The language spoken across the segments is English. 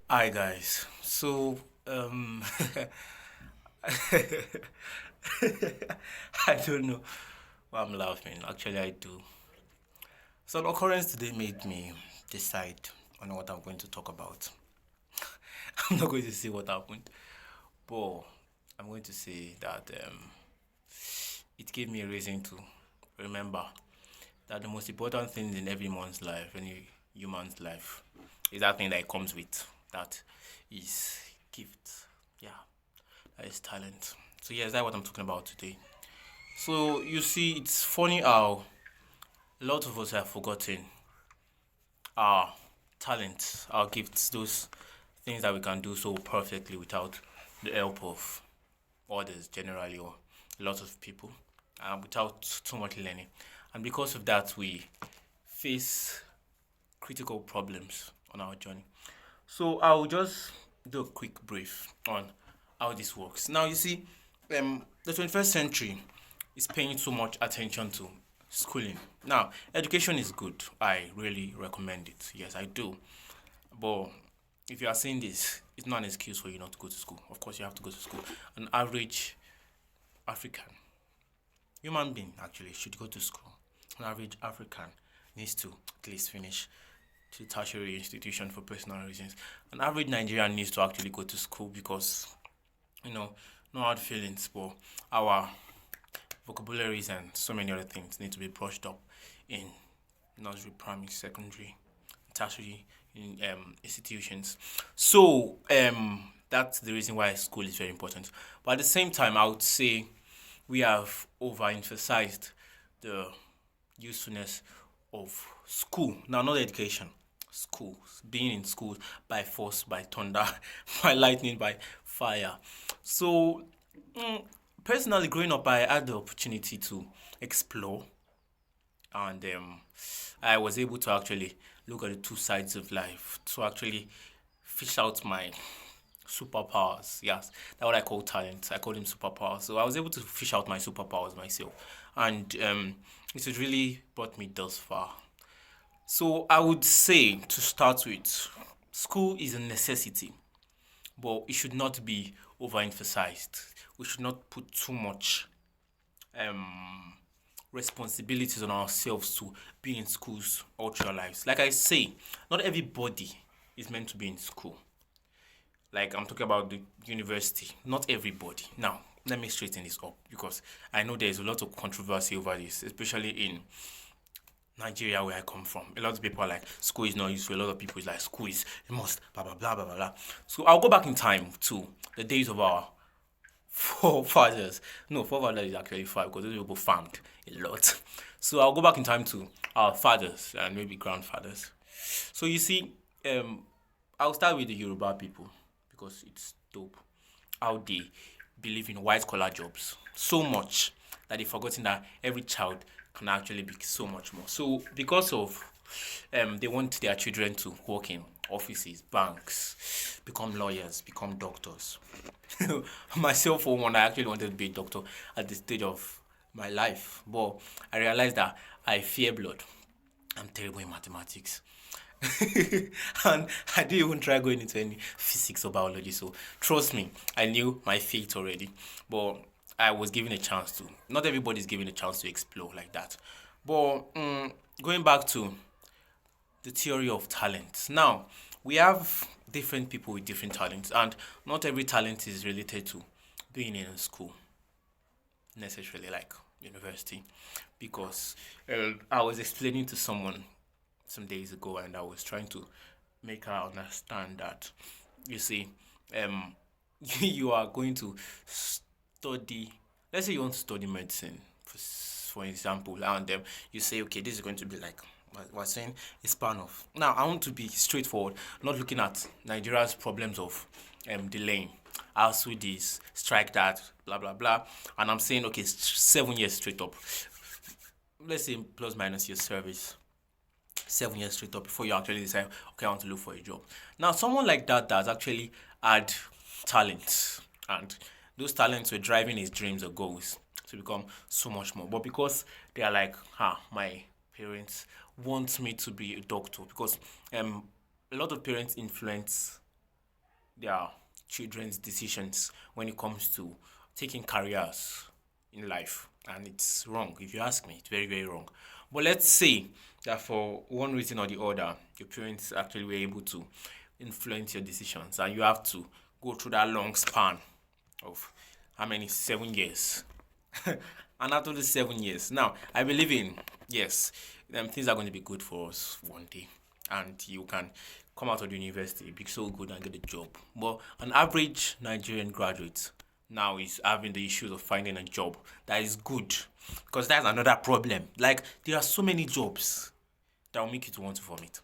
Hi guys. Um I don't know why I'm laughing. Actually I do. So an occurrence today made me decide on what I'm going to talk about. I'm not going to say what happened, but I'm going to say that it gave me a reason to remember that the most important thing in every man's life, any human's life, is that thing that it comes with. That is gift. Yeah, that is talent. So yes, that's what I'm talking about today. So you see, it's funny how a lot of us have forgotten our talents, our gifts, those things that we can do so perfectly without the help of others generally or a lot of people, without too much learning. And because of that, we face critical problems on our journey. So I'll just do a quick brief on how this works. Now you see, the 21st century is paying so much attention to schooling. Now, education is good. I really recommend it. Yes, I do. But if you are saying this, it's not an excuse for you not to go to school. Of course, you have to go to school. An average African human being actually should go to school. An average African needs to at least finish to tertiary institution for personal reasons. An average Nigerian needs to actually go to school because you know, no hard feelings, but our vocabularies and so many other things need to be brushed up in nursery, primary, secondary, tertiary institutions. That's the reason why school is very important. But at the same time, I would say we have overemphasized the usefulness of school. Now, not education, schools, being in schools by force, by thunder, by lightning, by fire. So, mm, personally, growing up, I had the opportunity to explore, and I was able to actually look at the two sides of life to actually fish out my superpowers. Yes, that's what I call talent. I call them superpowers. So I was able to fish out my superpowers myself, and it has really brought me thus far. So I would say to start with, school is a necessity, but it should not be overemphasized. We should not put too much um, responsibilities on ourselves to be in schools all through our lives. Like I say, not everybody is meant to be in school. Like I'm talking about the university, not everybody. Now, let me straighten this up because I know there's a lot of controversy over this, especially in Nigeria where I come from. A lot of people are like, school is not useful. A lot of people is like, school is a must, blah, blah, blah, blah, blah, blah. So I'll go back in time to the days of our forefathers. No, forefathers is actually five because those people farmed a lot. So I'll go back in time to our fathers and maybe grandfathers. So you see, um, I'll start with the Yoruba people because it's dope. How they believe in white collar jobs so much that they've forgotten that every child can actually be so much more. So because of they want their children to work in offices, banks, become lawyers, become doctors. Myself, for one, I actually wanted to be a doctor at the stage of my life, but I realized that I fear blood. I'm terrible in mathematics. And I didn't even try going into any physics or biology. So trust me, I knew my fate already. But I was given a chance to. Not everybody's given a chance to explore like that. But going back to the theory of talent. Now, we have different people with different talents, and not every talent is related to being in a school necessarily, like university. Because I was explaining to someone some days ago, and I was trying to make her understand that you see, um, you are going to study. Let's say you want to study medicine, for example, and you say, okay, this is going to be like we're saying a span of. Now, I want to be straightforward, not looking at Nigeria's problems of delaying. Also, this strike that, blah blah blah, and I'm saying, okay, 7 years straight up. Let's say plus minus your service 7 years straight up before you actually decide, okay, I want to look for a job. Now, someone like that does actually add talent, and those talents were driving his dreams or goals to become so much more. But because they are like, my parents want me to be a doctor because a lot of parents influence their children's decisions when it comes to taking careers in life. And it's wrong. If you ask me, it's very, very wrong. But let's say that for one reason or the other, your parents actually were able to influence your decisions, and you have to go through that long span of how many? 7 years. And after the 7 years, now I believe in, yes, things are going to be good for us one day, and you can come out of the university, be so good and get a job. But an average Nigerian graduate now is having the issues of finding a job that is good, because that's another problem. Like, there are so many jobs that will make you to want to vomit,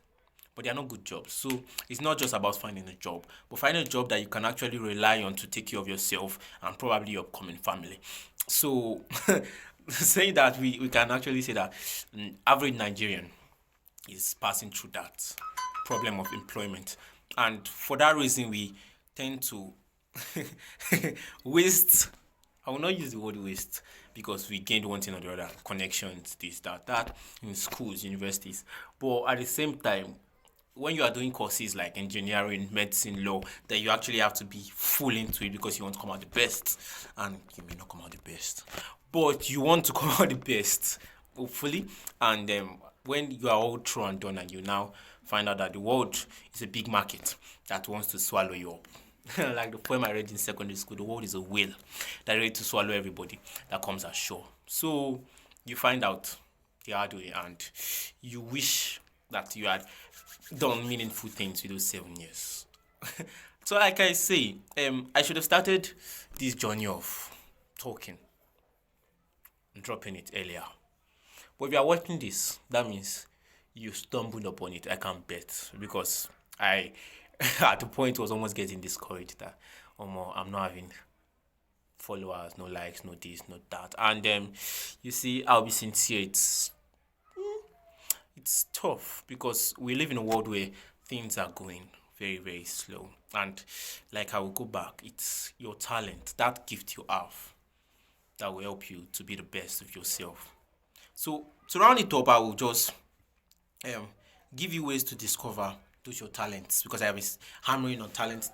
but they are not good jobs. So it's not just about finding a job, but finding a job that you can actually rely on to take care of yourself and probably your upcoming family. So saying that, we can actually say that average Nigerian is passing through that problem of employment. And for that reason, we tend to waste. I will not use the word waste, because we gained one thing or the other, connections, this, that in schools, universities. But at the same time, when you are doing courses like engineering, medicine, law, then you actually have to be full into it because you want to come out the best. And you may not come out the best, but you want to come out the best, hopefully. And when you are all through and done, and you now find out that the world is a big market that wants to swallow you up. Like the poem I read in secondary school, the world is a whale that ready to swallow everybody that comes ashore. So you find out the hard way, and you wish that you had done meaningful things with those 7 years. So, like I say, I should have started this journey of talking and dropping it earlier. But if you are watching this, that means you stumbled upon it. I can bet, because I, at the point, was almost getting discouraged that, oh, more, I'm not having followers, no likes, no this, no that. And you see, I'll be sincere. It's tough, because we live in a world where things are going very, very slow. And like, I will go back, it's your talent, that gift you have, that will help you to be the best of yourself. So to round it up, I will just give you ways to discover those your talents, because I was hammering on talents.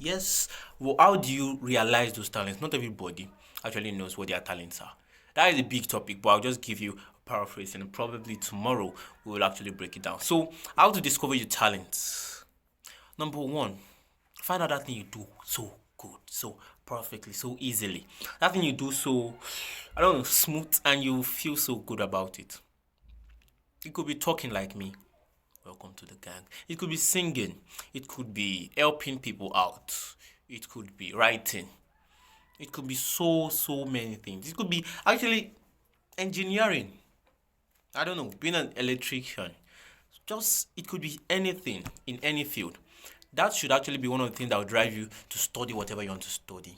Yes. Well, how do you realize those talents? Not everybody actually knows what their talents are. That is a big topic, but I'll just give you a paraphrase, and probably tomorrow we will actually break it down. So, how to discover your talents? Number one, find out that thing you do so good, so perfectly, so easily. That thing you do so, I don't know, smooth, and you feel so good about it. It could be talking like me. Welcome to the gang. It could be singing. It could be helping people out. It could be writing. It could be so many things. It could be actually engineering. I don't know, being an electrician. Just, it could be anything in any field. That should actually be one of the things that will drive you to study whatever you want to study.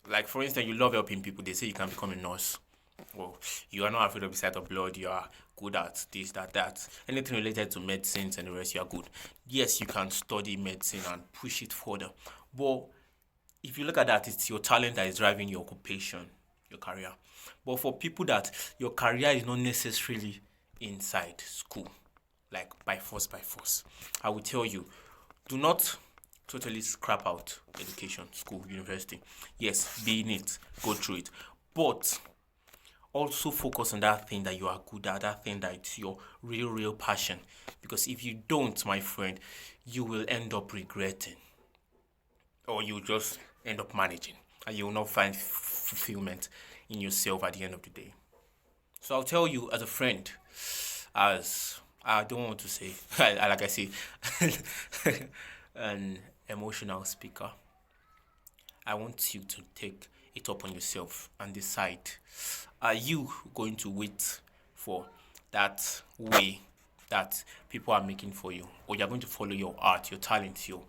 Like, for instance, you love helping people. They say you can become a nurse. Well, you are not afraid of the sight of blood. You are good at this, that. Anything related to medicines and the rest, you are good. Yes, you can study medicine and push it further. But if you look at that, it's your talent that is driving your occupation, your career. But for people that your career is not necessarily inside school, like by force, I will tell you, do not totally scrap out education, school, university. Yes, be in it, go through it. But also focus on that thing that you are good at, that thing that it's your real passion. Because if you don't, my friend, you will end up regretting, or you just end up managing, and you will not find fulfillment in yourself at the end of the day. So I'll tell you, as a friend, as I don't want to say, like I say, an emotional speaker, I want you to take it upon yourself and decide, are you going to wait for that way that people are making for you, or you're going to follow your art, your talent, your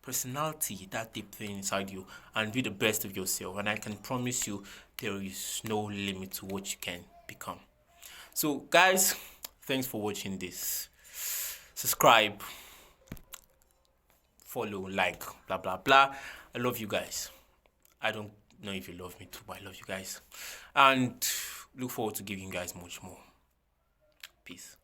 personality, that deep thing inside you, and be the best of yourself? And I can promise you, there is no limit to what you can become. So, guys, thanks for watching this. Subscribe, follow, like, blah blah blah. I love you guys. I don't know if you love me too, but I love you guys, and look forward to giving you guys much more. Peace.